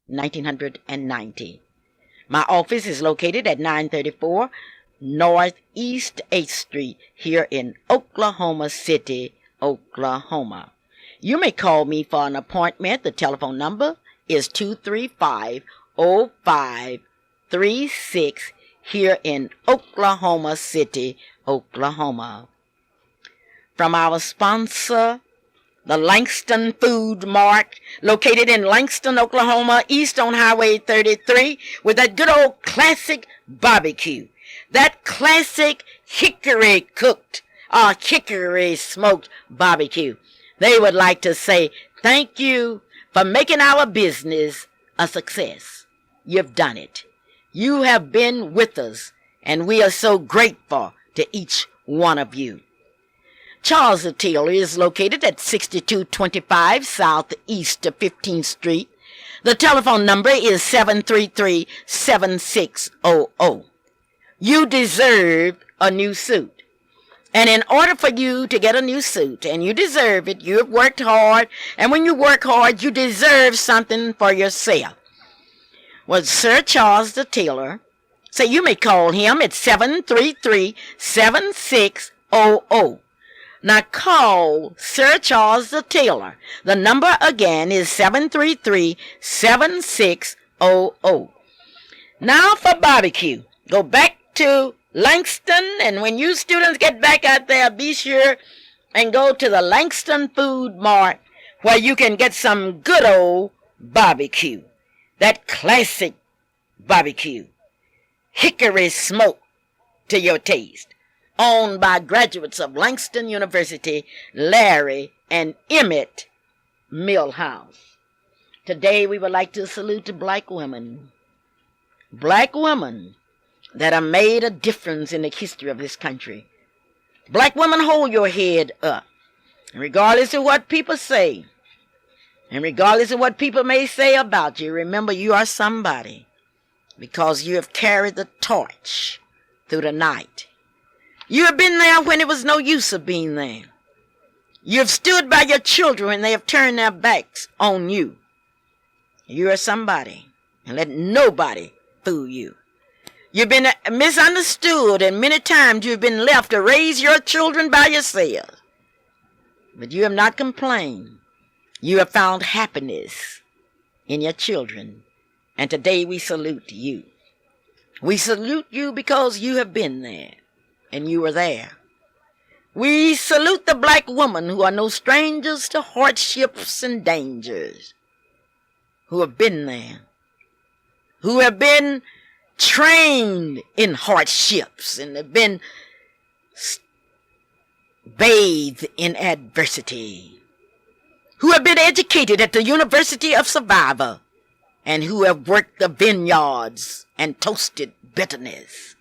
1990. My office is located at 934 Northeast 8th Street here in Oklahoma City, Oklahoma. You may call me for an appointment. The telephone number is 235-0536 here in Oklahoma City, Oklahoma. From our sponsor, the Langston Food Mart, located in Langston, Oklahoma, east on Highway 33, with that good old classic barbecue. That classic hickory cooked or hickory smoked barbecue. They would like to say thank you for making our business a success. You've done it. You have been with us, and we are so grateful to each one of you. Charles the Tailor is located at 6225 Southeast 15th Street. The telephone number is 733-7600. You deserve a new suit. And in order for you to get a new suit, and you deserve it, you have worked hard, and when you work hard, you deserve something for yourself. Well, Sir Charles the Tailor, so you may call him at 733-7600. Now call Sir Charles the Tailor. The number again is 733-7600. Now for barbecue. Go back to Langston, and when you students get back out there, be sure and go to the Langston Food Mart, where you can get some good old barbecue. That classic barbecue. Hickory smoke to your taste. Owned by graduates of Langston University, Larry and Emmett Millhouse. Today we would like to salute the black women. Black women that have made a difference in the history of this country. Black women, hold your head up. Regardless of what people say, and regardless of what people may say about you, remember you are somebody, because you have carried the torch through the night. You have been there when it was no use of being there. You have stood by your children when they have turned their backs on you. You are somebody, and let nobody fool you. You've been misunderstood, and many times you've been left to raise your children by yourself. But you have not complained. You have found happiness in your children, and today we salute you. We salute you because you have been there. And you were there. We salute the black women who are no strangers to hardships and dangers, who have been there, who have been trained in hardships and have been bathed in adversity, who have been educated at the University of Survivor, and who have worked the vineyards and toasted bitterness.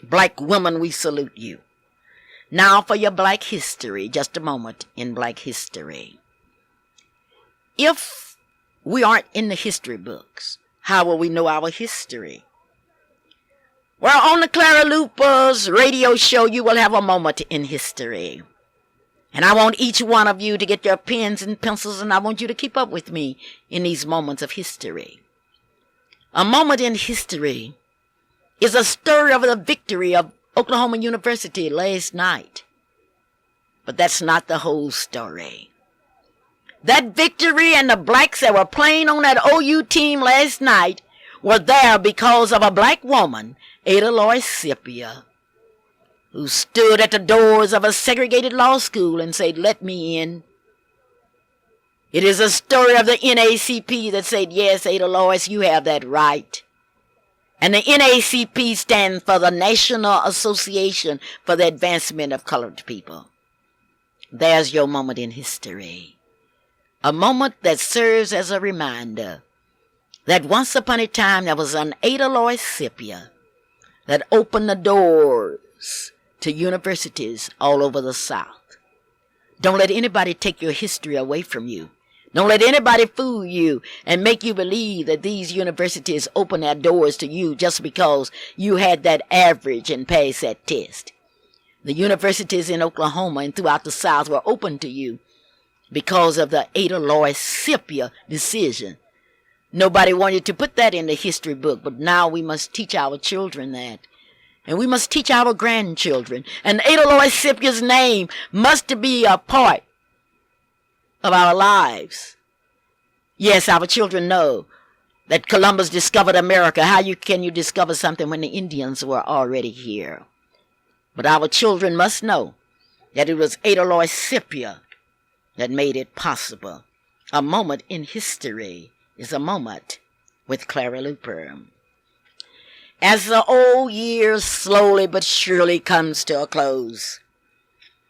Black women, we salute you. Now for your black history, just a moment in black history. If we aren't in the history books, how will we know our history? Well, on the Clara Luper's radio show, you will have a moment in history. And I want each one of you to get your pens and pencils, and I want you to keep up with me in these moments of history. A moment in history is a story of the victory of Oklahoma University last night. But that's not the whole story. That victory and the blacks that were playing on that OU team last night were there because of a black woman, Ada Lois Scipia, who stood at the doors of a segregated law school and said, "Let me in." It is a story of the NAACP that said, "Yes, Ada Lois, you have that right." And the NAACP stands for the National Association for the Advancement of Colored People. There's your moment in history. A moment that serves as a reminder that once upon a time there was an Ada Lois Scipia that opened the doors to universities all over the South. Don't let anybody take your history away from you. Don't let anybody fool you and make you believe that these universities open their doors to you just because you had that average and passed that test. The universities in Oklahoma and throughout the South were open to you because of the Ada Lois Scipia decision Nobody wanted to put that in the history book, but now we must teach our children that. And we must teach our grandchildren. And Ada Loy Scipia's name must be a part of our lives. Yes, our children know that Columbus discovered America. How can you discover something when the Indians were already here? But our children must know that it was Ada Loy Scipia that made it possible. A moment in history is a moment with Clara Luper. As the old year slowly but surely comes to a close,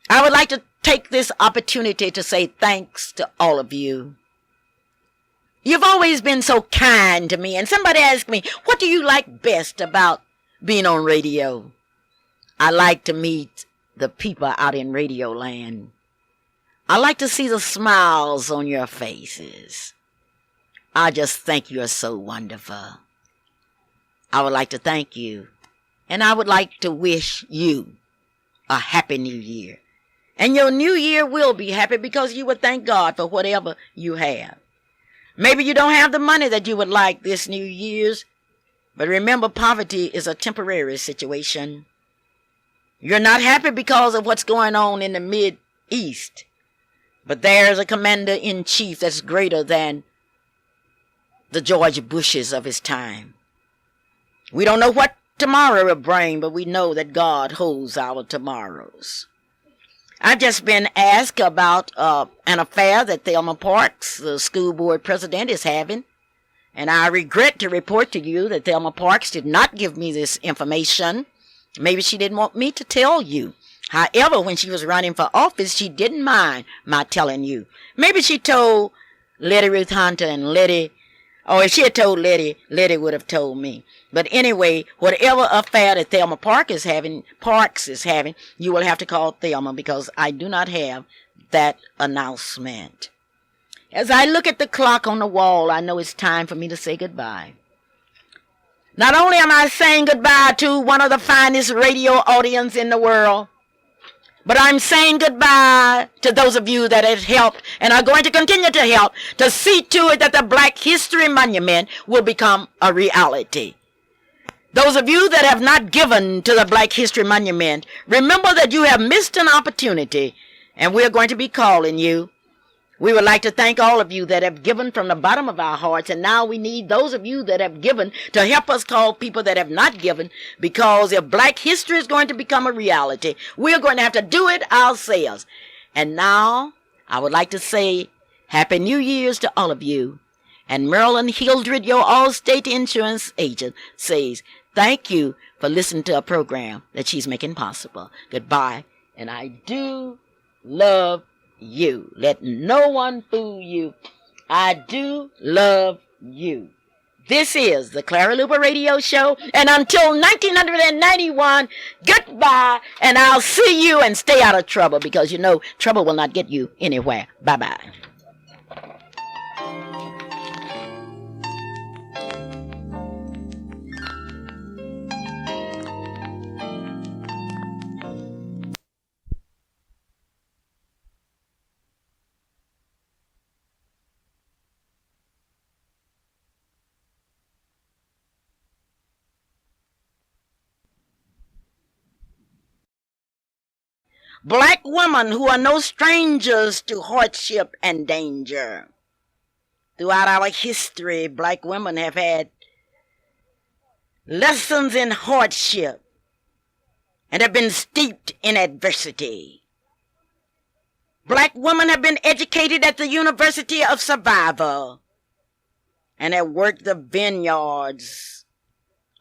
I would like to take this opportunity to say thanks to all of you. You've always been so kind to me, and somebody asked me, what do you like best about being on radio? I like to meet the people out in Radio Land. I like to see the smiles on your faces. I just think you're so wonderful. I would like to thank you, and I would like to wish you a happy new year. And your new year will be happy because you will thank God for whatever you have. Maybe you don't have the money that you would like this New Year's, but remember, poverty is a temporary situation. You're not happy because of what's going on in the Mid-East, but there's a commander-in-chief that's greater than the George Bushes of his time. We don't know what tomorrow will bring, but we know that God holds our tomorrows. I've just been asked about an affair that Thelma Parks, the school board president, is having. And I regret to report to you that Thelma Parks did not give me this information. Maybe she didn't want me to tell you. However, when she was running for office, she didn't mind my telling you. Maybe she told Letty Ruth Hunter and Letty, or if she had told Letty, Letty would have told me. But anyway, whatever affair that Thelma Parks is having, you will have to call Thelma because I do not have that announcement. As I look at the clock on the wall, I know it's time for me to say goodbye. Not only am I saying goodbye to one of the finest radio audience in the world, but I'm saying goodbye to those of you that have helped and are going to continue to help to see to it that the Black History Monument will become a reality. Those of you that have not given to the Black History Monument, remember that you have missed an opportunity, and we're going to be calling you. We would like to thank all of you that have given from the bottom of our hearts, and now we need those of you that have given to help us call people that have not given, because if Black history is going to become a reality, we're going to have to do it ourselves. And now, I would like to say Happy New Year's to all of you. And Marilyn Hildred, your Allstate insurance agent, says, thank you for listening to a program that she's making possible. Goodbye, and I do love you. Let no one fool you. I do love you. This is the Clara Luper Radio Show, and until 1991, goodbye, and I'll see you, and stay out of trouble, because you know trouble will not get you anywhere. Bye-bye. Black women who are no strangers to hardship and danger. Throughout our history, black women have had lessons in hardship and have been steeped in adversity. Black women have been educated at the University of Survival and have worked the vineyards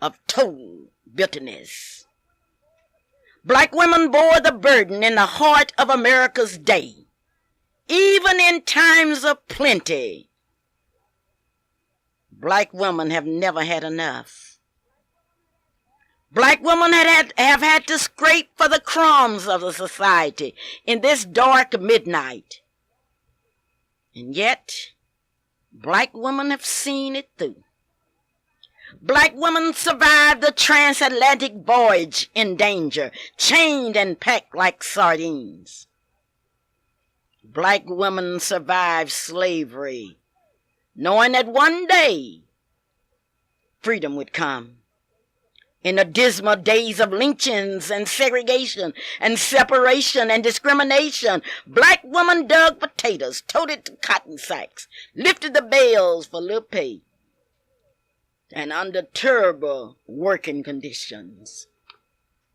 of total bitterness. Black women bore the burden in the heart of America's day, even in times of plenty. Black women have never had enough. Black women have had to scrape for the crumbs of the society in this dark midnight. And yet, black women have seen it through. Black women survived the transatlantic voyage in danger, chained and packed like sardines. Black women survived slavery knowing that one day freedom would come. In the dismal days of lynchings and segregation and separation and discrimination, black women dug potatoes, toted the cotton sacks, lifted the bales for little pay, and under terrible working conditions.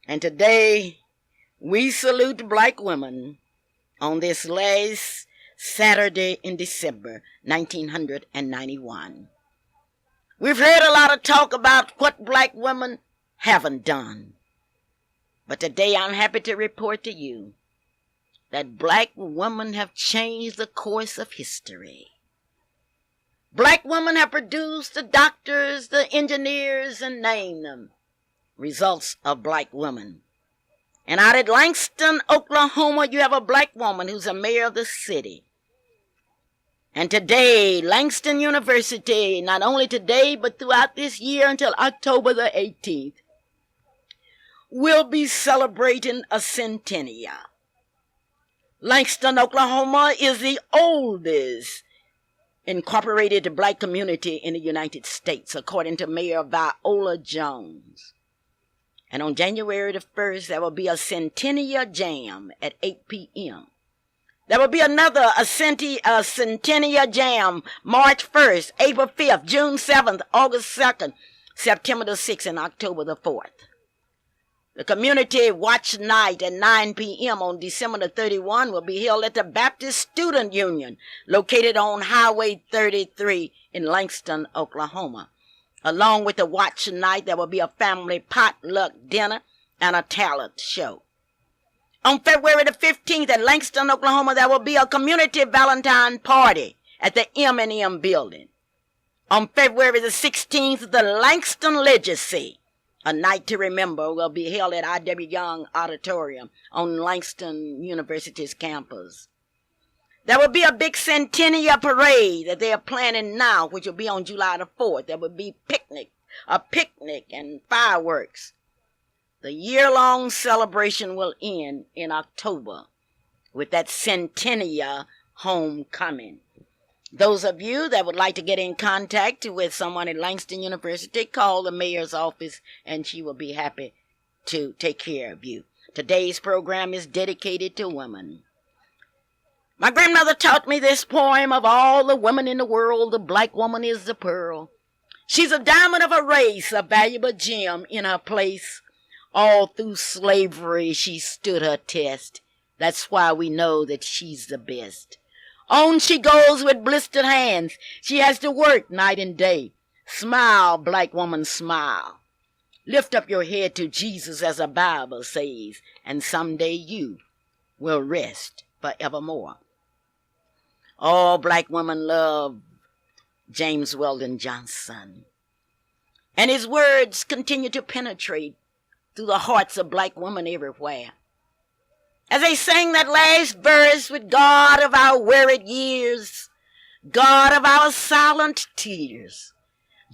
And today, we salute black women on this last Saturday in December 1991. We've heard a lot of talk about what black women haven't done. But today I'm happy to report to you that black women have changed the course of history. Black women have produced the doctors, the engineers, and name them. Results of black women. And out at Langston, Oklahoma, you have a black woman who's a mayor of the city. And today, Langston University, not only today, but throughout this year until October the 18th, will be celebrating a centennial. Langston, Oklahoma is the oldest incorporated black community in the United States, according to Mayor Viola Jones. And on January the 1st, there will be a centennial jam at 8 p.m. There will be another centennial jam March 1st, April 5th, June 7th, August 2nd, September the 6th, and October the 4th. The Community Watch Night at 9 p.m. on December the 31 will be held at the Baptist Student Union, located on Highway 33 in Langston, Oklahoma. Along with the Watch Night, there will be a family potluck dinner and a talent show. On February the 15th at Langston, Oklahoma, there will be a community Valentine party at the M&M building. On February the 16th, the Langston Legacy, a night to remember, will be held at I.W. Young Auditorium on Langston University's campus. There will be a big centennial parade that they are planning now, which will be on July the 4th. There will be a picnic and fireworks. The year-long celebration will end in October with that centennial homecoming. Those of you that would like to get in contact with someone at Langston University, call the mayor's office and she will be happy to take care of you. Today's program is dedicated to women. My grandmother taught me this poem: of all the women in the world, the black woman is the pearl. She's a diamond of her race, a valuable gem in her place. All through slavery she stood her test. That's why we know that she's the best. On she goes with blistered hands. She has to work night and day. Smile, black woman, smile. Lift up your head to Jesus, as the Bible says, and someday you will rest forevermore. All black women love James Weldon Johnson, and his words continue to penetrate through the hearts of black women everywhere. As they sang that last verse with God of our wearied years, God of our silent tears,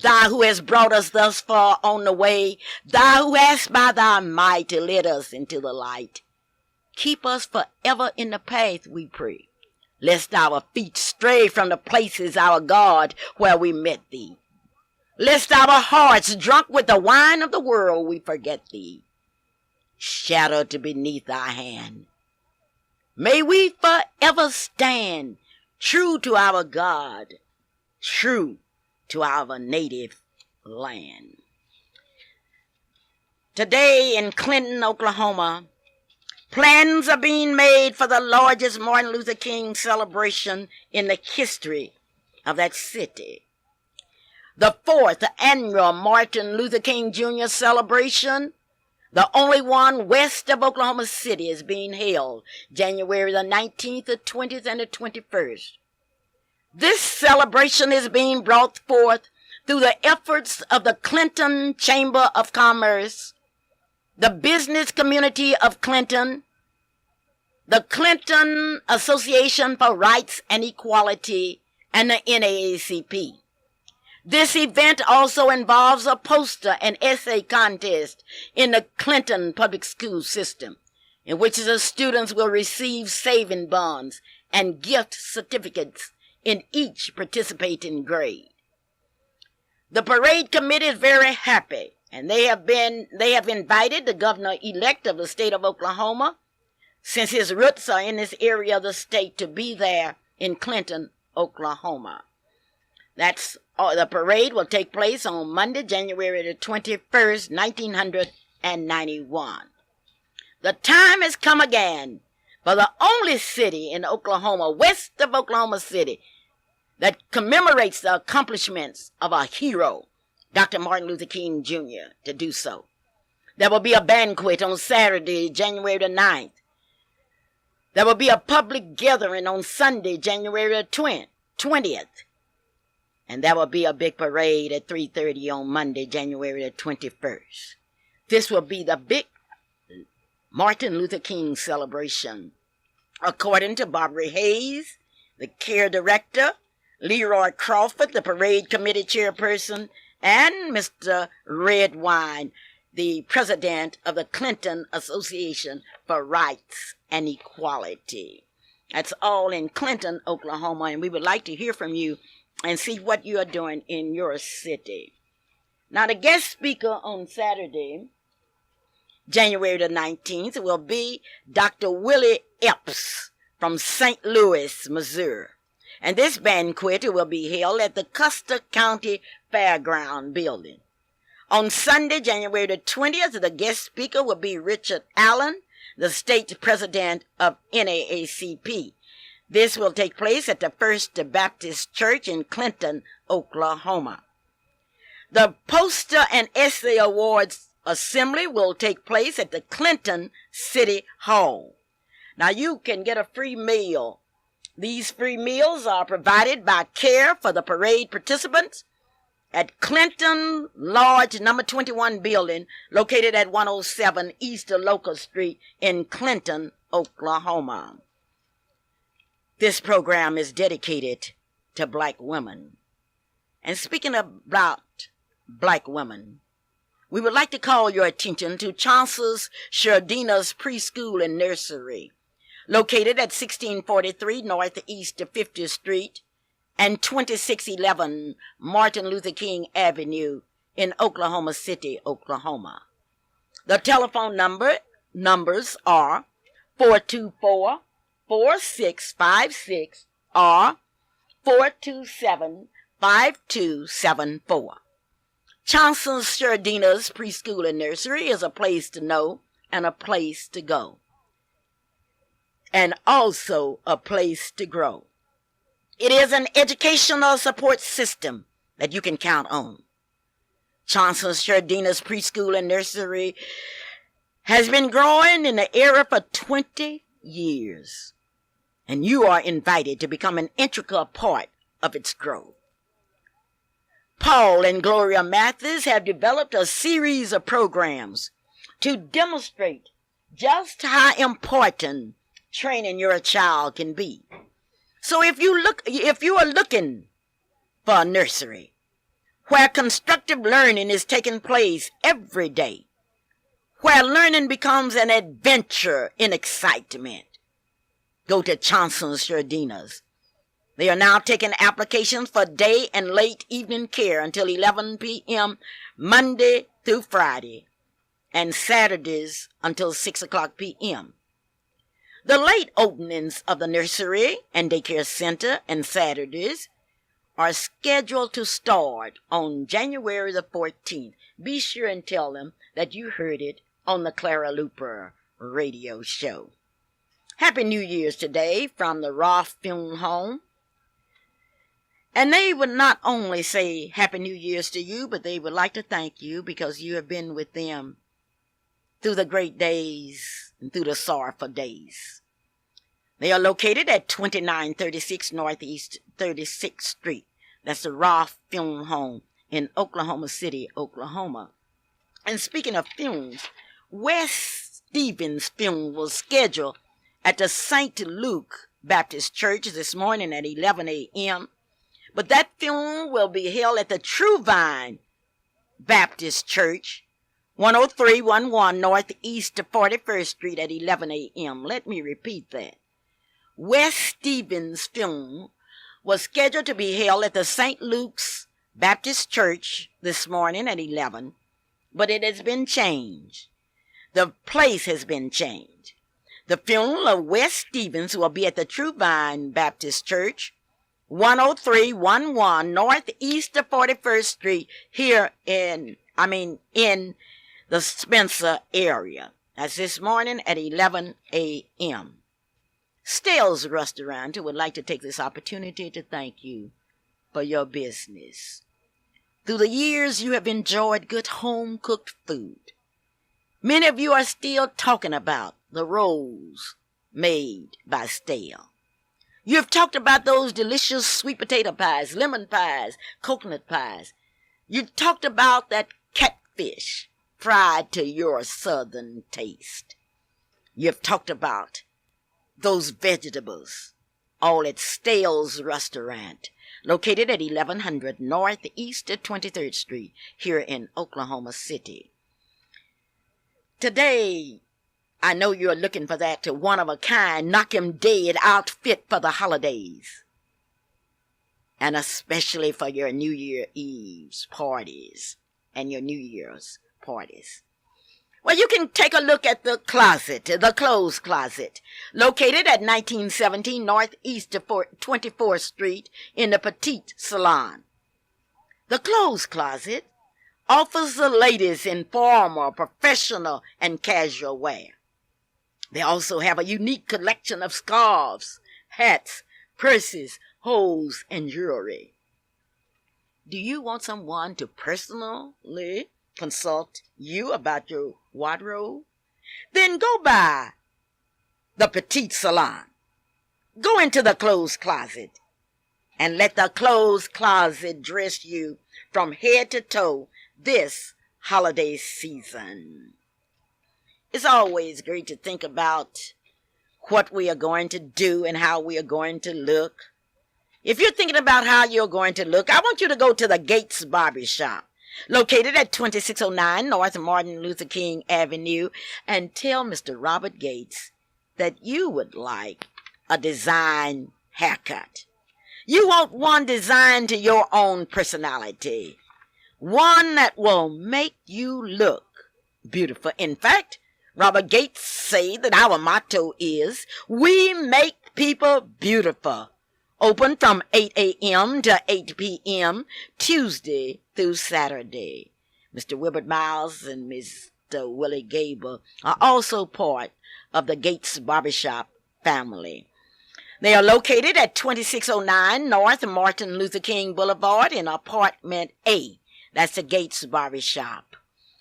Thou who hast brought us thus far on the way, Thou who hast by thy might led us into the light, keep us forever in the path, we pray, lest our feet stray from the places, our God, where we met thee. Lest our hearts, drunk with the wine of the world, we forget thee, shadowed beneath thy hand. May we forever stand true to our God, true to our native land. Today in Clinton, Oklahoma, plans are being made for the largest Martin Luther King celebration in the history of that city. The 4th annual Martin Luther King Jr. celebration, the only one west of Oklahoma City, is being held January the 19th, the 20th, and the 21st. This celebration is being brought forth through the efforts of the Clinton Chamber of Commerce, the business community of Clinton, the Clinton Association for Rights and Equality, and the NAACP. This event also involves a poster and essay contest in the Clinton public school system, in which the students will receive saving bonds and gift certificates in each participating grade. The parade committee is very happy, and they have invited the governor-elect of the state of Oklahoma, since his roots are in this area of the state, to be there in Clinton, Oklahoma. The parade will take place on Monday, January the 21st, 1991. The time has come again for the only city in Oklahoma, west of Oklahoma City, that commemorates the accomplishments of our hero, Dr. Martin Luther King Jr., to do so. There will be a banquet on Saturday, January the 9th. There will be a public gathering on Sunday, January the 20th. And there will be a big parade at 3:30 on Monday, January the 21st. This will be the big Martin Luther King celebration. According to Barbara Hayes, the care director, Leroy Crawford, the parade committee chairperson, and Mr. Redwine, the president of the Clinton Association for Rights and Equality. That's all in Clinton, Oklahoma, and we would like to hear from you and see what you are doing in your city. Now, the guest speaker on Saturday, January the 19th, will be Dr. Willie Epps from St. Louis, Missouri. And this banquet will be held at the Custer County Fairground Building. On Sunday, January the 20th, the guest speaker will be Richard Allen, the state president of NAACP. This will take place at the First Baptist Church in Clinton, Oklahoma. The Poster and Essay Awards Assembly will take place at the Clinton City Hall. Now, you can get a free meal. These free meals are provided by Care for the parade participants at Clinton Lodge number 21 building, located at 107 East Locust Street in Clinton, Oklahoma. This program is dedicated to black women. And speaking about black women, we would like to call your attention to Chancellor's Shardina's Preschool and Nursery, located at 1643 Northeast 50th Street and 2611 Martin Luther King Avenue in Oklahoma City, Oklahoma. The telephone numbers are 424-4656 or 427-5274. Chancellor's Shardina's Preschool and Nursery is a place to know and a place to go, and also a place to grow. It is an educational support system that you can count on. Chancellor's Shardina's Preschool and Nursery has been growing in the area for 20 years, and you are invited to become an integral part of its growth. Paul and Gloria Mathis have developed a series of programs to demonstrate just how important training your child can be. So if you are looking for a nursery where constructive learning is taking place every day, where learning becomes an adventure in excitement, go to Chancellor's Shardina's. They are now taking applications for day and late evening care until 11 p.m. Monday through Friday, and Saturdays until 6 o'clock p.m. The late openings of the nursery and daycare center and Saturdays are scheduled to start on January the 14th. Be sure and tell them that you heard it on the Clara Luper radio show. Happy New Year's today from the Roth Funeral Home. And they would not only say Happy New Year's to you, but they would like to thank you because you have been with them through the great days and through the sorrowful days. They are located at 2936 Northeast 36th Street. That's the Roth Funeral Home in Oklahoma City, Oklahoma. And speaking of funerals, Wes Stevens' funeral was scheduled at the St. Luke Baptist Church this morning at 11 a.m., but that funeral will be held at the True Vine Baptist Church, 10311 Northeast 41st Street at 11 a.m. Let me repeat that. Wes Stevens' funeral was scheduled to be held at the St. Luke's Baptist Church this morning at 11, but it has been changed. The place has been changed. The funeral of Wes Stevens, who will be at the True Vine Baptist Church, 10311 Northeast of 41st Street here in the Spencer area. That's this morning at 11 a.m. Stale's Restaurant would like to take this opportunity to thank you for your business. Through the years, you have enjoyed good home-cooked food. Many of you are still talking about the rolls made by Stale. You have talked about those delicious sweet potato pies, lemon pies, coconut pies. You've talked about that catfish fried to your southern taste. You've talked about those vegetables, all at Stale's Restaurant, located at 1100 Northeast 23rd Street here in Oklahoma City. Today, I know you're looking for that one-of-a-kind, knock-'em-dead outfit for the holidays, and especially for your New Year Eve's parties and your New Year's parties. Well, you can take a look at the clothes closet, located at 1917 Northeast 24th Street in the Petite Salon. The clothes closet offers the ladies in formal, professional, and casual wear. They also have a unique collection of scarves, hats, purses, hose, and jewelry. Do you want someone to personally consult you about your wardrobe? Then go by the Petite Salon. Go into the clothes closet and let the clothes closet dress you from head to toe this holiday season. It's always great to think about what we are going to do and how we are going to look. If you're thinking about how you're going to look, I want you to go to the Gates Barbershop, located at 2609 North Martin Luther King Avenue, and tell Mr. Robert Gates that you would like a design haircut. You want one designed to your own personality, one that will make you look beautiful. In fact, Robert Gates say that our motto is, we make people beautiful. Open from 8 a.m. to 8 p.m. Tuesday through Saturday. Mr. Wilbert Miles and Mr. Willie Gable are also part of the Gates Barbershop family. They are located at 2609 North Martin Luther King Boulevard in Apartment A. That's the Gates Barbershop.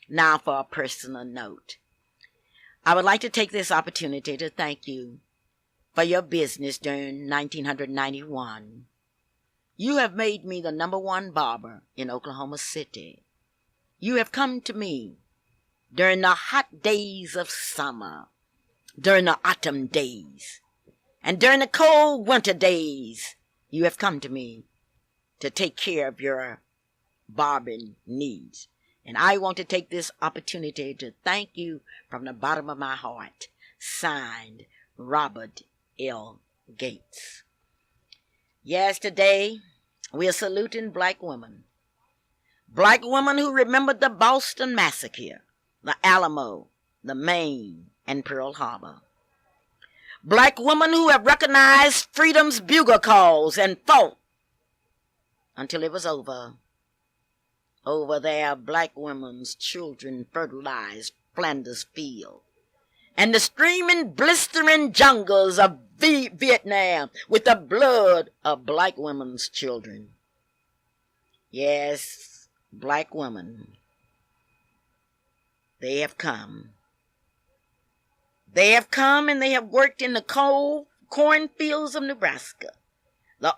Now for a personal note. I would like to take this opportunity to thank you for your business during 1991. You have made me the #1 barber in Oklahoma City. You have come to me during the hot days of summer, during the autumn days, and during the cold winter days. You have come to me to take care of your barbering needs. And I want to take this opportunity to thank you from the bottom of my heart. Signed, Robert L. Gates. Yes, today we are saluting black women. Black women who remembered the Boston Massacre, the Alamo, the Maine, and Pearl Harbor. Black women who have recognized freedom's bugle calls and fought until it was over. Over there, black women's children fertilized Flanders Field and the streaming, blistering jungles of Vietnam with the blood of black women's children. Yes, black women, they have come. They have come and they have worked in the cold cornfields of Nebraska, the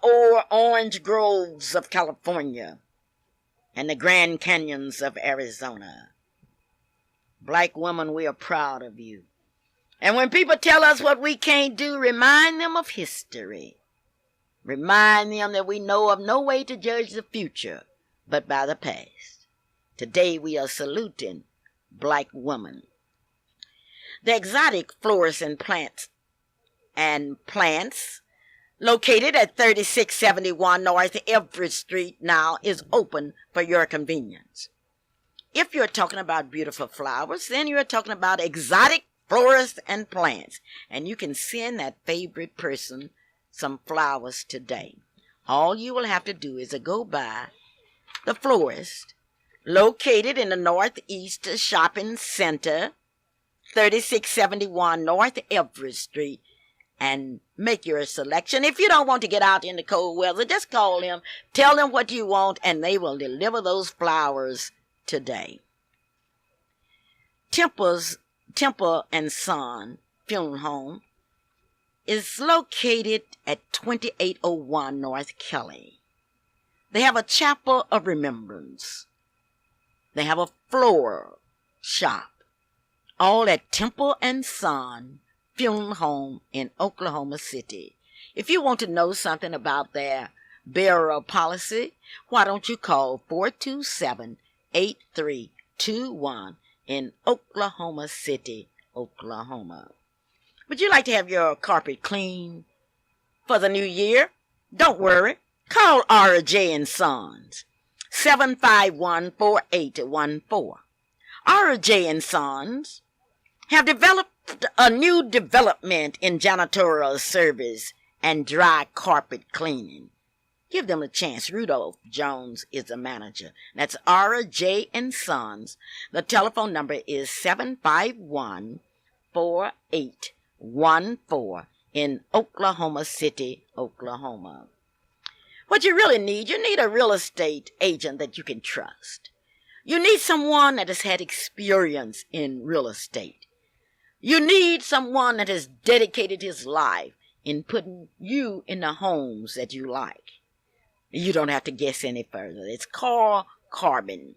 orange groves of California, and the Grand Canyons of Arizona. Black women, we are proud of you. And when people tell us what we can't do, remind them of history. Remind them that we know of no way to judge the future but by the past. Today we are saluting black women. The exotic florists and plants located at 3671 North Everett Street, now is open for your convenience. If you're talking about beautiful flowers, then you're talking about exotic florists and plants, and you can send that favorite person some flowers today. All you will have to do is to go by the florist located in the Northeast Shopping Center, 3671 North Everett Street, and make your selection. If you don't want to get out in the cold weather, just call them, tell them what you want, and they will deliver those flowers today. Temple and Son Funeral Home is located at 2801 North Kelly. They have a chapel of remembrance. They have a floral shop, all at Temple and Son Funeral Home in Oklahoma City. If you want to know something about their burial policy, why don't you call 427-8321 in Oklahoma City, Oklahoma. Would you like to have your carpet clean for the new year? Don't worry. Call R.J. and Sons, 751-4814. R.J. and Sons have developed a new development in janitorial service and dry carpet cleaning. Give them a chance. Rudolph Jones is the manager. That's R.J. and Sons. The telephone number is 751-4814 in Oklahoma City, Oklahoma. What you really need, you need a real estate agent that you can trust. You need someone that has had experience in real estate. You need someone that has dedicated his life in putting you in the homes that you like. You don't have to guess any further. It's Carl Carbon,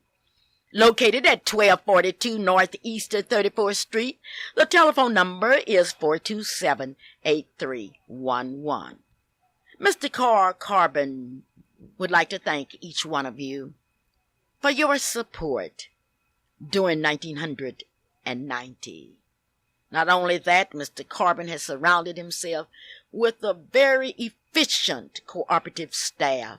located at 1242 Northeast 34th Street. The telephone number is 427-8311. Mr. Carl Carbon would like to thank each one of you for your support during 1990. Not only that, Mr. Carbon has surrounded himself with a very efficient cooperative staff.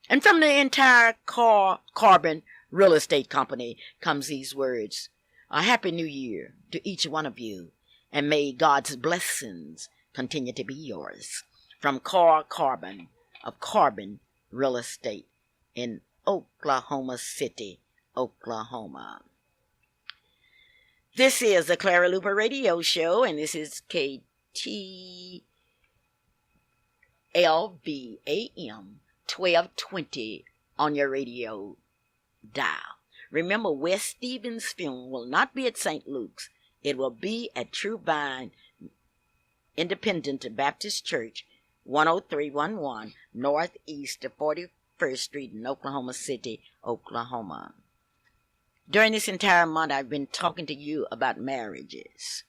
And from the entire Carl Carbon Real Estate Company comes these words: a happy new year to each one of you, and may God's blessings continue to be yours. From Carl Carbon of Carbon Real Estate in Oklahoma City, Oklahoma. This is the Clara Luper Radio Show, and this is KTLVAM 1220 on your radio dial. Remember, West Stevens' funeral will not be at St. Luke's. It will be at True Vine Independent Baptist Church, 10311 Northeast 41st Street in Oklahoma City, Oklahoma. During this entire month, I've been talking to you about marriages.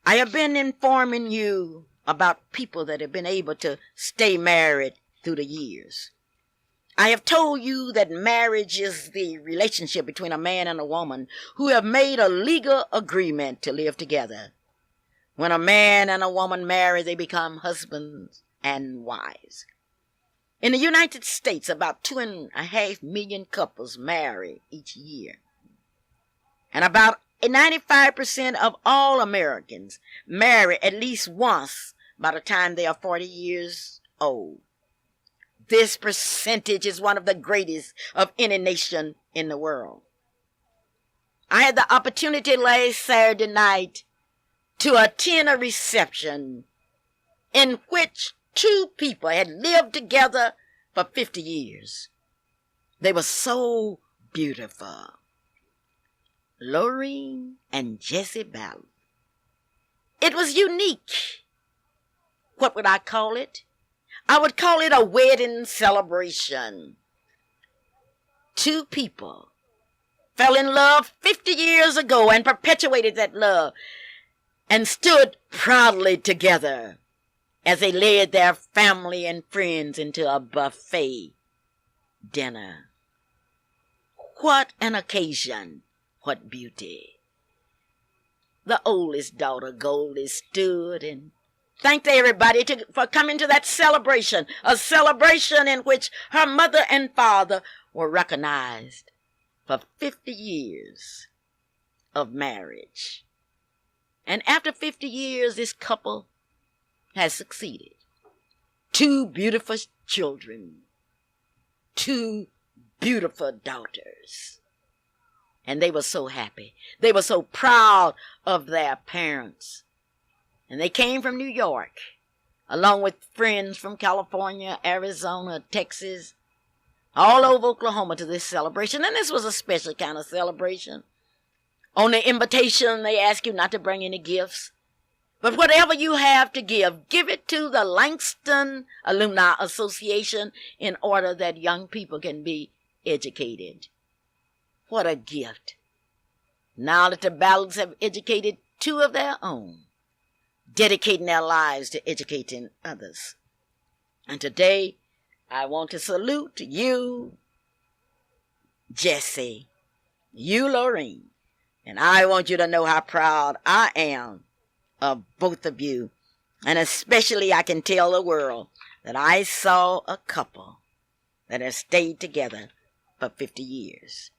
I have been informing you about people that have been able to stay married through the years. I have told you that marriage is the relationship between a man and a woman who have made a legal agreement to live together. When a man and a woman marry, they become husbands and wives. In the United States, about 2.5 million couples marry each year. And about 95% of all Americans marry at least once by the time they are 40 years old. This percentage is one of the greatest of any nation in the world. I had the opportunity last Saturday night to attend a reception in which two people had lived together for 50 years. They were so beautiful. Lorene and Jesse Ballard. It was unique. What would I call it? I would call it a wedding celebration. Two people fell in love 50 years ago and perpetuated that love and stood proudly together as they led their family and friends into a buffet dinner. What an occasion! What beauty! The oldest daughter, Goldie, stood and thanked everybody for coming to that celebration, a celebration in which her mother and father were recognized for 50 years of marriage. And after 50 years, this couple has succeeded. 2 beautiful children, 2 beautiful daughters. And they were so happy. They were so proud of their parents. And they came from New York, along with friends from California, Arizona, Texas, all over Oklahoma to this celebration. And this was a special kind of celebration. On the invitation, they ask you not to bring any gifts. But whatever you have to give it to the Langston Alumni Association in order that young people can be educated. What a gift. Now that the Ballards have educated 2 of their own, dedicating their lives to educating others. And today, I want to salute you, Jesse, you, Lorene, and I want you to know how proud I am of both of you. And especially I can tell the world that I saw a couple that have stayed together for 50 years.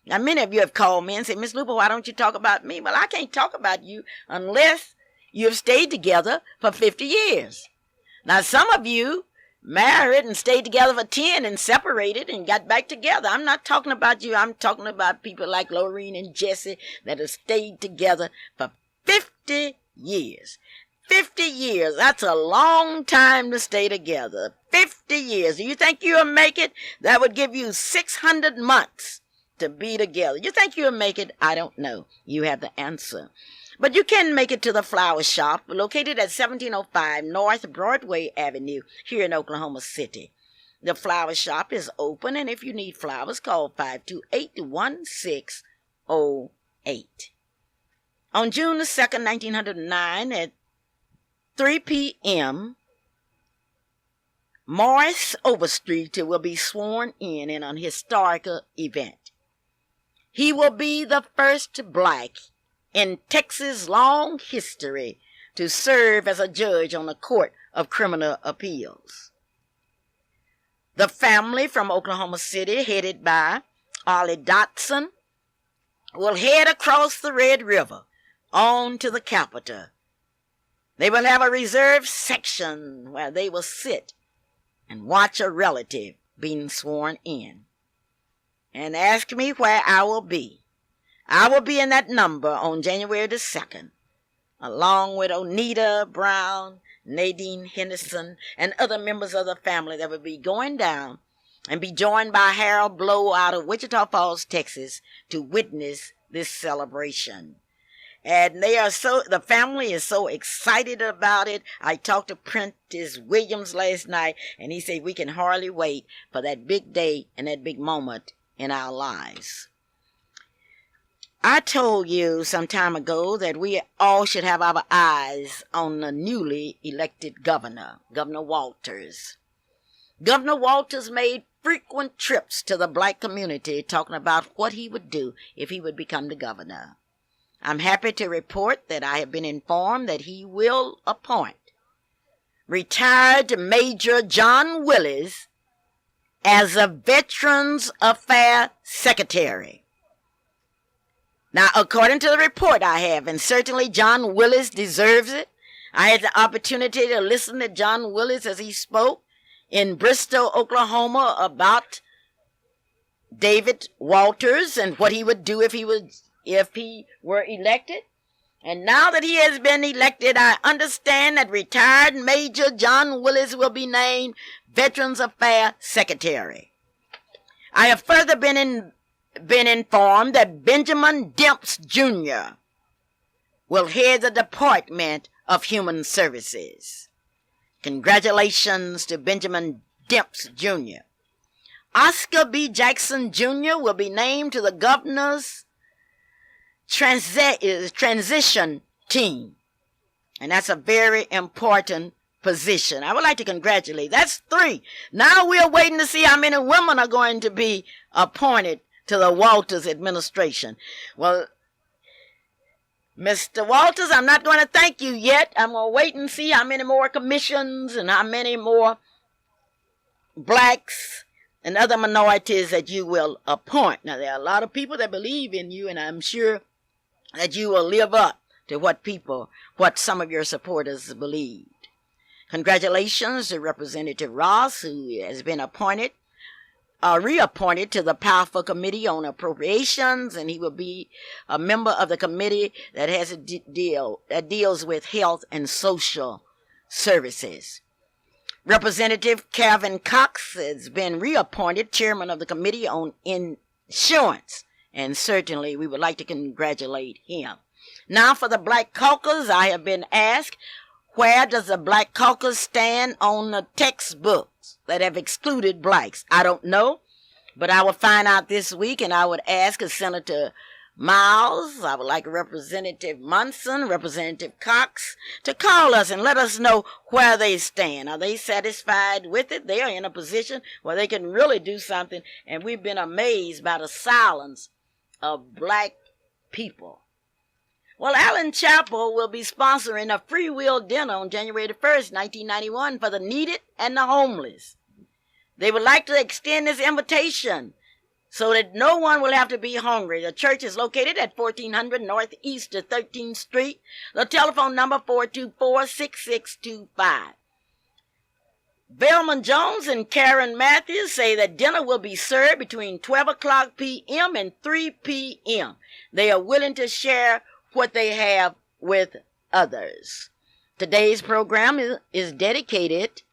Now, many of you have called me and said, Miss Luper, why don't you talk about me? Well, I can't talk about you unless you have stayed together for 50 years. Now, some of you married and stayed together for 10 and separated and got back together. I'm not talking about you. I'm talking about people like Lorene and Jesse that have stayed together for 50 years. 50 years. That's a long time to stay together. 50 years. Do you think you'll make it? That would give you 600 months to be together. You think you'll make it? I don't know. You have the answer. But you can make it to the flower shop located at 1705 North Broadway Avenue here in Oklahoma City. The flower shop is open, and if you need flowers, call 528-1608. On June the 2nd, 1909, at 3 p.m., Morris Overstreet will be sworn in an historical event. He will be the first black in Texas' long history to serve as a judge on the Court of Criminal Appeals. The family from Oklahoma City, headed by Ollie Dotson, will head across the Red River on to the Capitol. They will have a reserved section where they will sit and watch a relative being sworn in. And ask me where I will be. I will be in that number on January the 2nd, along with Onita Brown, Nadine Henderson, and other members of the family that will be going down and be joined by Harold Blow out of Wichita Falls, Texas, to witness this celebration. And the family is so excited about it. I talked to Prentice Williams last night, and he said we can hardly wait for that big day and that big moment in our lives. I told you some time ago that we all should have our eyes on the newly elected governor, Governor Walters. Governor Walters made frequent trips to the black community talking about what he would do if he would become the governor. I'm happy to report that I have been informed that he will appoint retired Major John Willis as a Veterans Affairs Secretary. Now, according to the report I have, and certainly John Willis deserves it, I had the opportunity to listen to John Willis as he spoke in Bristol, Oklahoma, about David Walters and what he would do if he were elected. And now that he has been elected, I understand that retired Major John Willis will be named Veterans Affairs Secretary. I have further been informed that Benjamin Demps Jr. will head the Department of Human Services. Congratulations to Benjamin Demps Jr. Oscar B. Jackson Jr. will be named to the governor's transition team. And that's a very important position. I would like to congratulate. That's 3. Now we're waiting to see how many women are going to be appointed to the Walters administration. Well, Mr. Walters, I'm not going to thank you yet. I'm going to wait and see how many more commissions and how many more blacks and other minorities that you will appoint. Now, there are a lot of people that believe in you, and I'm sure that you will live up to what some of your supporters believed. Congratulations to Representative Ross, who has been reappointed to the Powerful Committee on Appropriations, and he will be a member of the committee that deals with health and social services. Representative Calvin Cox has been reappointed chairman of the Committee on Insurance, and certainly we would like to congratulate him. Now for the Black Caucus, I have been asked, where does the Black Caucus stand on the textbooks that have excluded blacks? I don't know, but I will find out this week, and I would ask Senator Miles, I would like Representative Munson, Representative Cox to call us and let us know where they stand. Are they satisfied with it? They are in a position where they can really do something, and we've been amazed by the silence of black people. Well, Allen Chapel will be sponsoring a free will dinner on January the 1st, 1991 for the needed and the homeless. They would like to extend this invitation so that no one will have to be hungry. The church is located at 1400 Northeast 13th Street. The telephone number 424-6625. Velma Jones and Karen Matthews say that dinner will be served between 12 o'clock p.m. and 3 p.m. They are willing to share what they have with others. Today's program is dedicated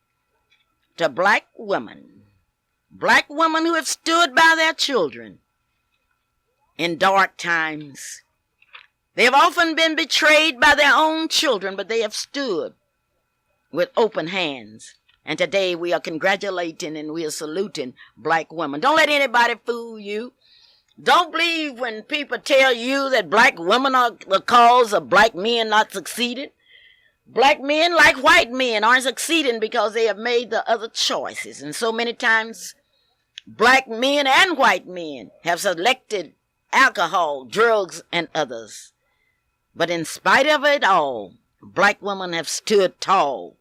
to black women. Black women who have stood by their children in dark times. They have often been betrayed by their own children, but they have stood with open hands. And today we are congratulating and we are saluting black women. Don't let anybody fool you. Don't believe when people tell you that black women are the cause of black men not succeeding. Black men, like white men, aren't succeeding because they have made the other choices. And so many times, black men and white men have selected alcohol, drugs, and others. But in spite of it all, black women have stood tall.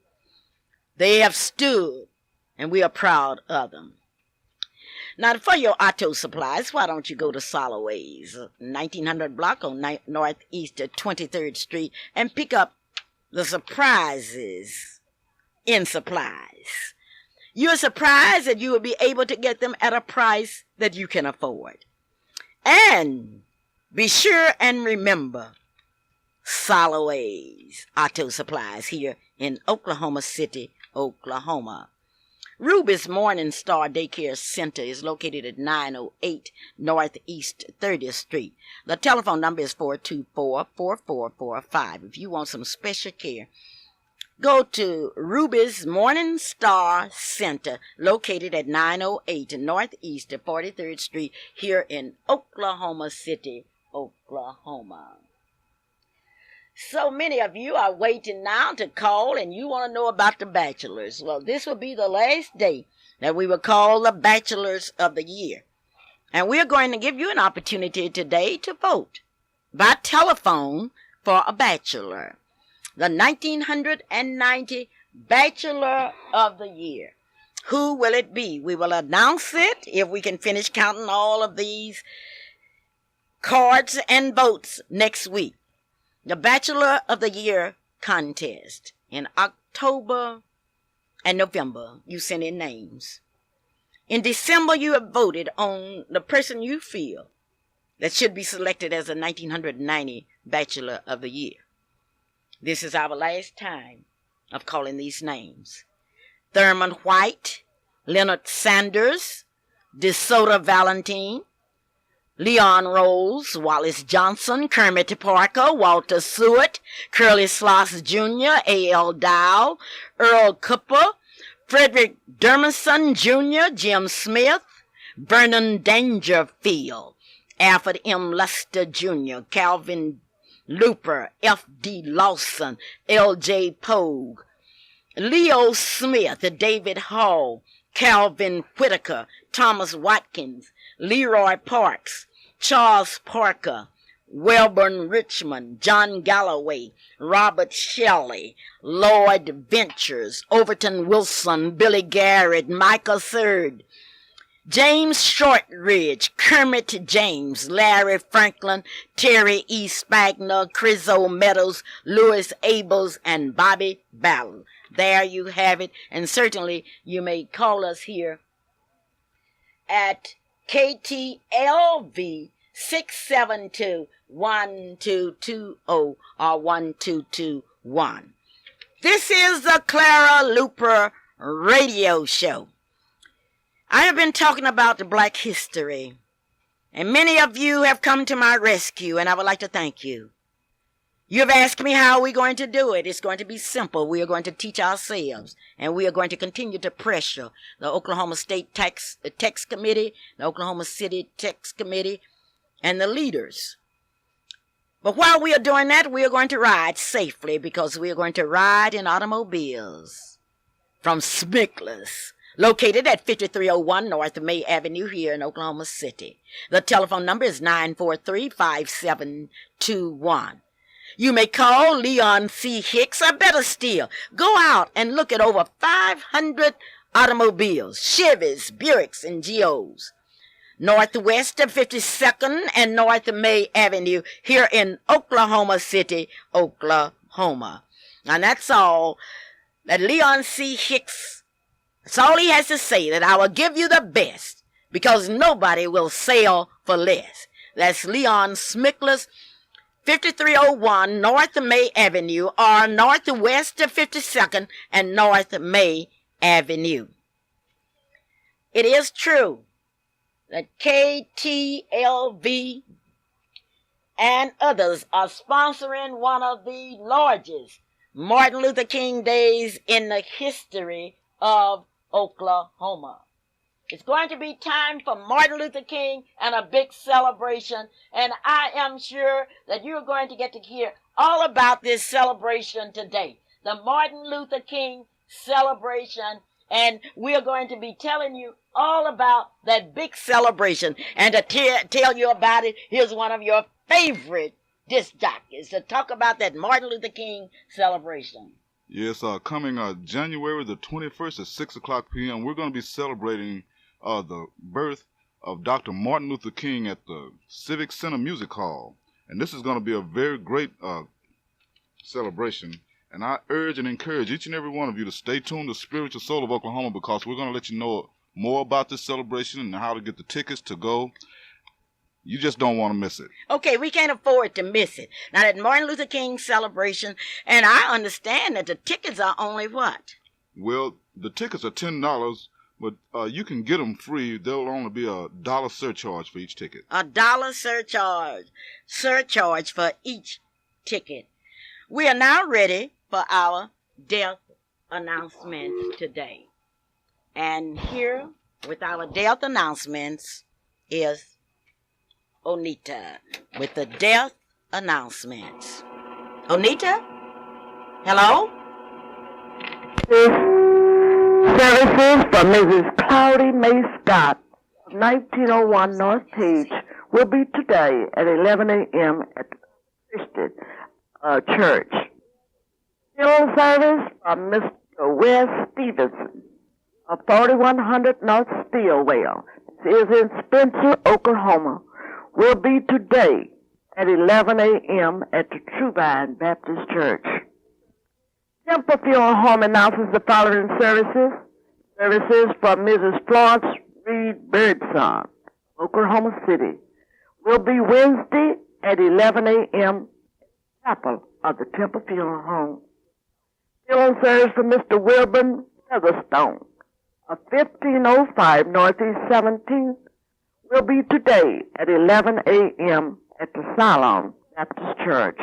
They have stood, and we are proud of them. Now, for your auto supplies, why don't you go to Soloway's, 1900 block on Northeast 23rd Street, and pick up the surprises in supplies. You're surprised that you will be able to get them at a price that you can afford. And be sure and remember Soloway's Auto Supplies here in Oklahoma City, Oklahoma. Ruby's Morning Star Daycare Center is located at 908 Northeast 30th Street. The telephone number is 424-4445. If you want some special care, go to Ruby's Morning Star Center, located at 908 Northeast 43rd Street here in Oklahoma City, Oklahoma. So many of you are waiting now to call, and you want to know about the bachelors. Well, this will be the last day that we will call the bachelors of the year. And we're going to give you an opportunity today to vote by telephone for a bachelor. The 1990 Bachelor of the Year. Who will it be? We will announce it if we can finish counting all of these cards and votes next week. The Bachelor of the Year contest in October and November, you send in names. In December, you have voted on the person you feel that should be selected as the 1990 Bachelor of the Year. This is our last time of calling these names. Thurman White, Leonard Sanders, DeSoto Valentine, Leon Rose, Wallace Johnson, Kermit Parker, Walter Seward, Curly Sloss Jr., A.L. Dow, Earl Cooper, Frederick Dermison Jr., Jim Smith, Vernon Dangerfield, Alfred M. Luster Jr., Calvin Luper, F.D. Lawson, L.J. Pogue, Leo Smith, David Hall, Calvin Whitaker, Thomas Watkins, Leroy Parks, Charles Parker, Welborn Richmond, John Galloway, Robert Shelley, Lloyd Ventures, Overton Wilson, Billy Garrett, Michael Third, James Shortridge, Kermit James, Larry Franklin, Terry E. Spagner, Chrizzo Meadows, Louis Abels, and Bobby Ballard. There you have it, and certainly you may call us here at KTLV 672-1220 or 1221. This is the Clara Luper radio show. I have been talking about the Black history, and many of you have come to my rescue, and I would like to thank you. You have asked me how we're going to do it. It's going to be simple. We are going to teach ourselves, and we are going to continue to pressure the Oklahoma State Tax Committee, the Oklahoma City Tax Committee, and the leaders. But while we are doing that, we are going to ride safely, because we are going to ride in automobiles from Smickler's, located at 5301 North May Avenue here in Oklahoma City. The telephone number is 943-5721. You may call Leon C. Hicks, or better still, go out and look at over 500 automobiles, Chevys, Buicks, and Geos, northwest of 52nd and North May Avenue here in Oklahoma City, Oklahoma. And that's all that Leon C. Hicks, that's all he has to say, that I will give you the best, because nobody will sell for less. That's Leon Smickler's, 5301 North May Avenue, or northwest of 52nd and North May Avenue. It is true that KTLV and others are sponsoring one of the largest Martin Luther King Days in the history of Oklahoma. It's going to be time for Martin Luther King and a big celebration, and I am sure that you're going to get to hear all about this celebration today, the Martin Luther King celebration, and we're going to be telling you all about that big celebration. And to tell you about it, here's one of your favorite disc jockeys to talk about that Martin Luther King celebration. Yes, coming January the 21st at 6 o'clock p.m., we're going to be celebrating the birth of Dr. Martin Luther King at the Civic Center Music Hall. And this is going to be a very great celebration. And I urge and encourage each and every one of you to stay tuned to Spiritual Soul of Oklahoma, because we're going to let you know more about this celebration and how to get the tickets to go. You just don't want to miss it. Okay, we can't afford to miss it. Now, that Martin Luther King celebration, and I understand that the tickets are only what? Well, the tickets are $10, but you can get them free. There'll only be $1 surcharge for each ticket. $1 surcharge for each ticket. We are now ready for our death announcements today. And here with our death announcements is Onita with the death announcements. Onita? Hello? Services for Mrs. Cloudy May Scott of 1901 North Page will be today at 11 a.m. at the Christian Church. Funeral service for Mr. Wes Stevenson of 4100 North Steelwell. This is in Spencer, Oklahoma. Will be today at 11 a.m. at the True Vine Baptist Church. Temple Funeral Home announces the following services. Services for Mrs. Florence Reed Birdsong, Oklahoma City, will be Wednesday at 11 a.m. Chapel of the Temple Funeral Home. Funeral service for Mr. Wilburn Featherstone of 1505 Northeast 17th will be today at 11 a.m. at the Salon Baptist Church.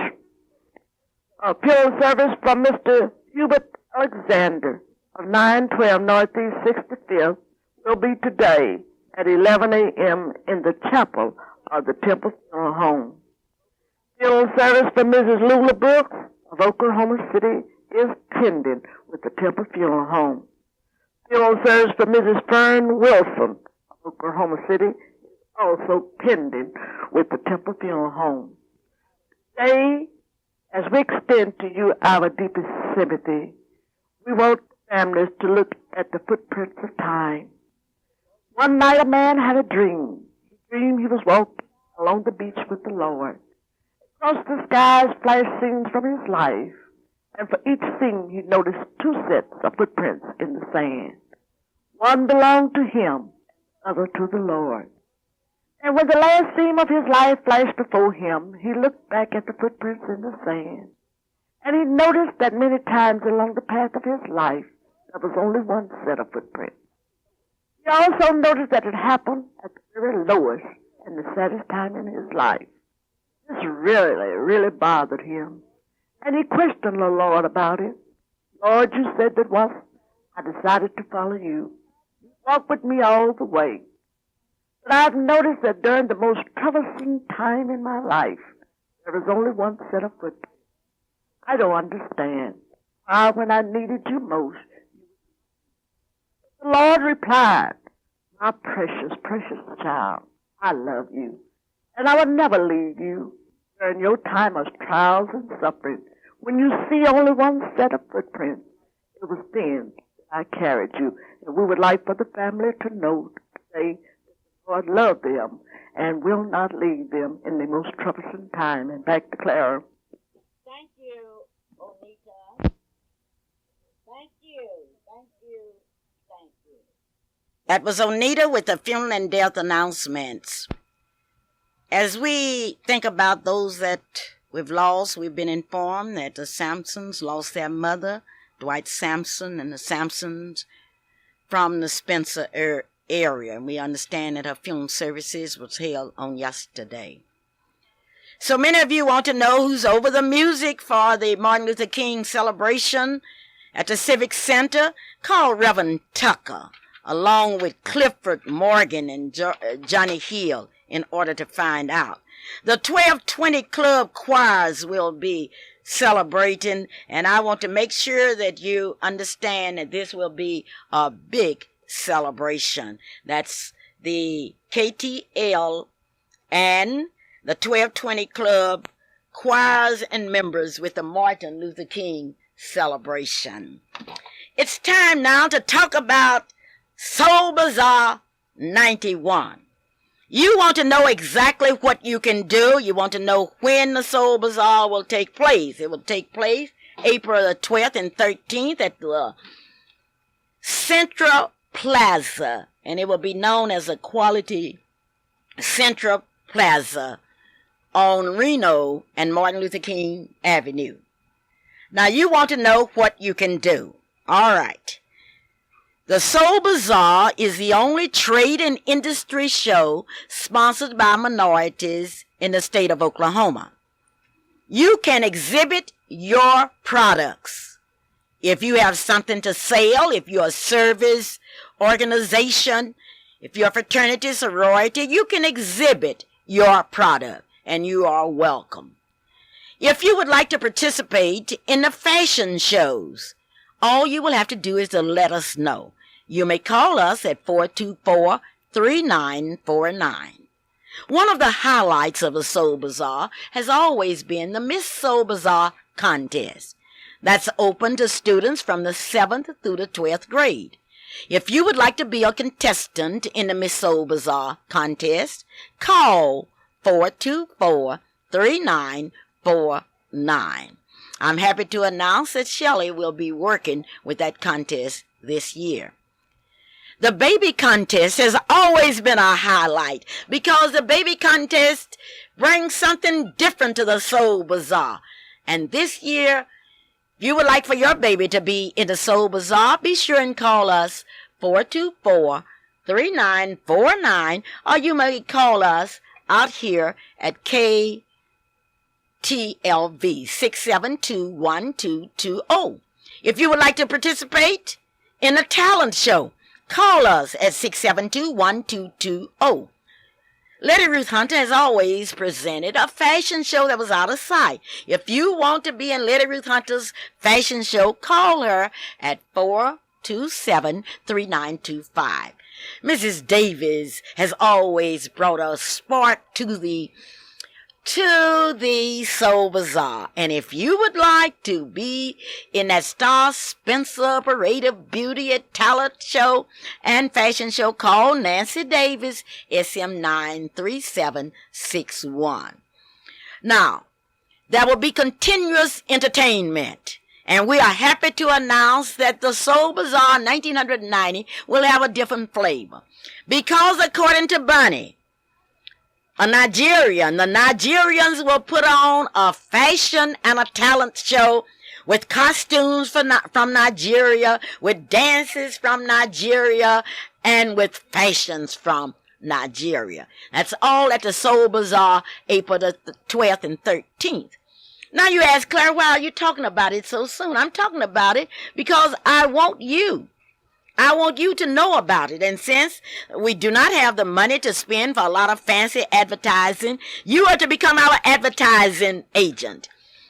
A funeral service from Mr. Hubert Alexander of 912 Northeast 65th will be today at 11 a.m. in the chapel of the Temple Funeral Home. Funeral service for Mrs. Lula Brooks of Oklahoma City is pending with the Temple Funeral Home. Funeral service for Mrs. Fern Wilson of Oklahoma City is also pending with the Temple Funeral Home. Today, as we extend to you our deepest sympathy, we want families to look at the footprints of time. One night a man had a dream. He dreamed he was walking along the beach with the Lord. Across the skies flashed scenes from his life, and for each scene he noticed two sets of footprints in the sand. One belonged to him, the other to the Lord. And when the last scene of his life flashed before him, he looked back at the footprints in the sand, and he noticed that many times along the path of his life there was only one set of footprints. He also noticed that it happened at the very lowest and the saddest time in his life. This really bothered him, and he questioned the Lord about it. Lord, you said that once I decided to follow you. You walked with me all the way. But I've noticed that during the most troublesome time in my life, there is only one set of footprints. I don't understand why when I needed you most. The Lord replied, my precious child, I love you, and I will never leave you during your time of trials and suffering. When you see only one set of footprints, it was then that I carried you. And we would like for the family to know today that the Lord loved them and will not leave them in the most troublesome time. And back to Clara. Thank you, Onita. Thank you. That was Onita with the funeral and death announcements. As we think about those that we've lost, we've been informed that the Sampsons lost their mother, Dwight Sampson, and the Sampsons from the Spencer area. And we understand that her funeral services was held on yesterday. So many of you want to know who's over the music for the Martin Luther King celebration at the Civic Center. Call Reverend Tucker, along with Clifford Morgan and Johnny Hill, in order to find out. The 1220 Club choirs will be celebrating, and I want to make sure that you understand that this will be a big celebration. That's the KTL and the 1220 Club choirs and members with the Martin Luther King celebration. It's time now to talk about Soul Bazaar 91. You want to know exactly what you can do. You want to know when the Soul Bazaar will take place. It will take place April the 12th and 13th at the Central Plaza, and it will be known as the Quality Central Plaza on Reno and Martin Luther King Avenue. Now you want to know what you can do. All right. The Soul Bazaar is the only trade and industry show sponsored by minorities in the state of Oklahoma. You can exhibit your products. If you have something to sell, if you're a service organization, if you're a fraternity, sorority, you can exhibit your product, and you are welcome. If you would like to participate in the fashion shows, all you will have to do is to let us know. You may call us at 424-3949. One of the highlights of the Soul Bazaar has always been the Miss Soul Bazaar contest. That's open to students from the 7th through the 12th grade. If you would like to be a contestant in the Miss Soul Bazaar contest, call 424-3949. I'm happy to announce that Shelley will be working with that contest this year. The baby contest has always been a highlight because the baby contest brings something different to the Soul Bazaar. And this year, if you would like for your baby to be in the Soul Bazaar, be sure and call us 424-3949, or you may call us out here at KTLV 672-1220. If you would like to participate in a talent show, call us at 672-1220. Lady Ruth Hunter has always presented a fashion show that was out of sight. If you want to be in Lady Ruth Hunter's fashion show, call her at 427-3925. Mrs. Davis has always brought a spark to the to the Soul Bazaar. And if you would like to be in that Star Spencer Parade of Beauty at talent show and fashion show, call Nancy Davis, SM 93761. Now, there will be continuous entertainment. And we are happy to announce that the Soul Bazaar 1990 will have a different flavor. Because according to Bunny, a Nigerian, the Nigerians will put on a fashion and a talent show with costumes from Nigeria, with dances from Nigeria, and with fashions from Nigeria. That's all at the Soul Bazaar, April the 12th and 13th. Now you ask, Clara, why are you talking about it so soon? I'm talking about it because I want you to know about it. And since we do not have the money to spend for a lot of fancy advertising, you are to become our advertising agent.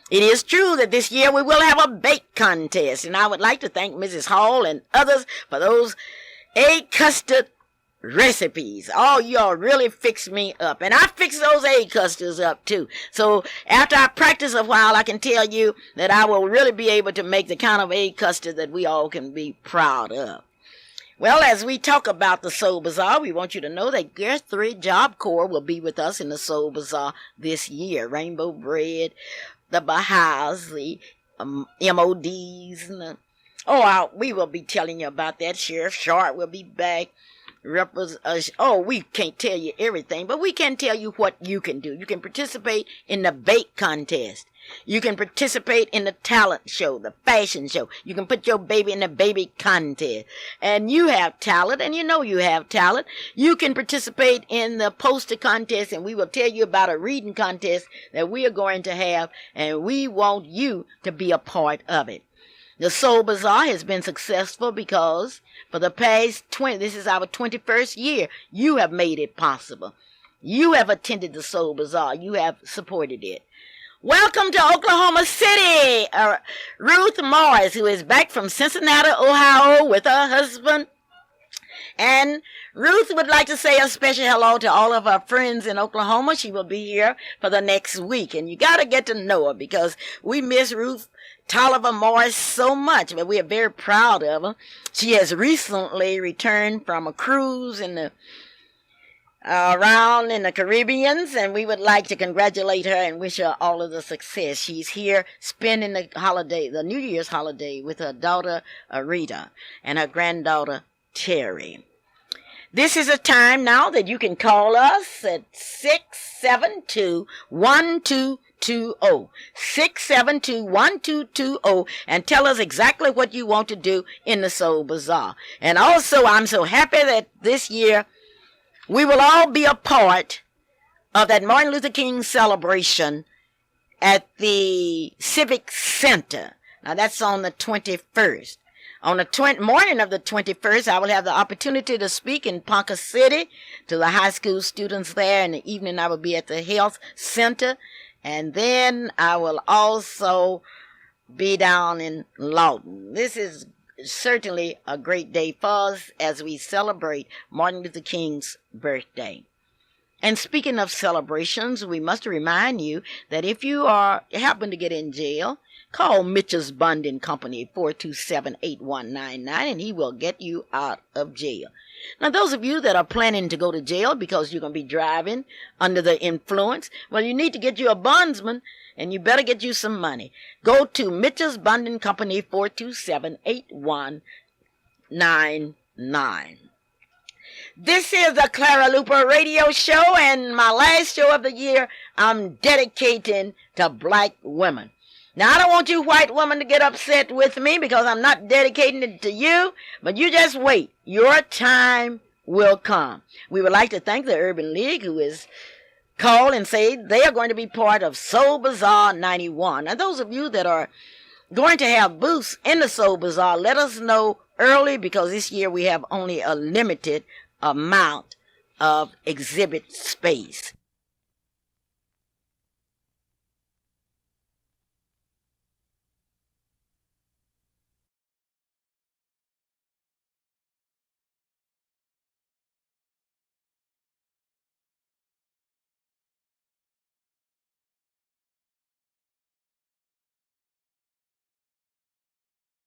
It is true that this year we will have a bake contest, and I would like to thank Mrs. Hall and others for those egg custard recipes. Oh, y'all really fixed me up. And I fix those egg custards up too. So after I practice a while, I can tell you that I will really be able to make the kind of egg custard that we all can be proud of. Well, as we talk about the Soul Bazaar, we want you to know that Guthrie Job Corps will be with us in the Soul Bazaar this year. Rainbow Bread, the Baha'is, the MODs. We will be telling you about that. Sheriff Sharp will be back. We can't tell you everything, but we can tell you what you can do. You can participate in the bake contest. You can participate in the talent show, the fashion show. You can put your baby in the baby contest. And you have talent, and you know you have talent. You can participate in the poster contest, and we will tell you about a reading contest that we are going to have, and we want you to be a part of it. The Soul Bazaar has been successful because for the past this is our 21st year, you have made it possible. You have attended the Soul Bazaar. You have supported it. Welcome to Oklahoma City, Ruth Morris, who is back from Cincinnati, Ohio, with her husband. And Ruth would like to say a special hello to all of our friends in Oklahoma. She will be here for the next week. And you got to get to know her because we miss Ruth Tolliver Morris so much, but we are very proud of her. She has recently returned from a cruise around in the Caribbeans, and we would like to congratulate her and wish her all of the success. She's here spending the New Year's holiday with her daughter, Rita, and her granddaughter, Terry. This is a time now that you can call us at 672-1220. 672-1220 and tell us exactly what you want to do in the Soul Bazaar. And also, I'm so happy that this year we will all be a part of that Martin Luther King celebration at the Civic Center. Now, that's on the 21st. On the morning of the 21st, I will have the opportunity to speak in Ponca City to the high school students there. In the evening, I will be at the Health Center. And then I will also be down in Lawton. This is certainly a great day for us as we celebrate Martin Luther King's birthday. And speaking of celebrations, we must remind you that if you happen to get in jail, call Mitchell's Bond and Company 427-8199 and he will get you out of jail. Now, those of you that are planning to go to jail because you're going to be driving under the influence, well, you need to get you a bondsman, and you better get you some money. Go to Mitchell's Bond and Company 427-8199. This is the Clara Luper radio show, and my last show of the year I'm dedicating to black women. Now, I don't want you white women to get upset with me because I'm not dedicating it to you, but you just wait. Your time will come. We would like to thank the Urban League, who is called and say they are going to be part of Soul Bazaar 91. Now, those of you that are going to have booths in the Soul Bazaar, let us know early because this year we have only a limited amount of exhibit space.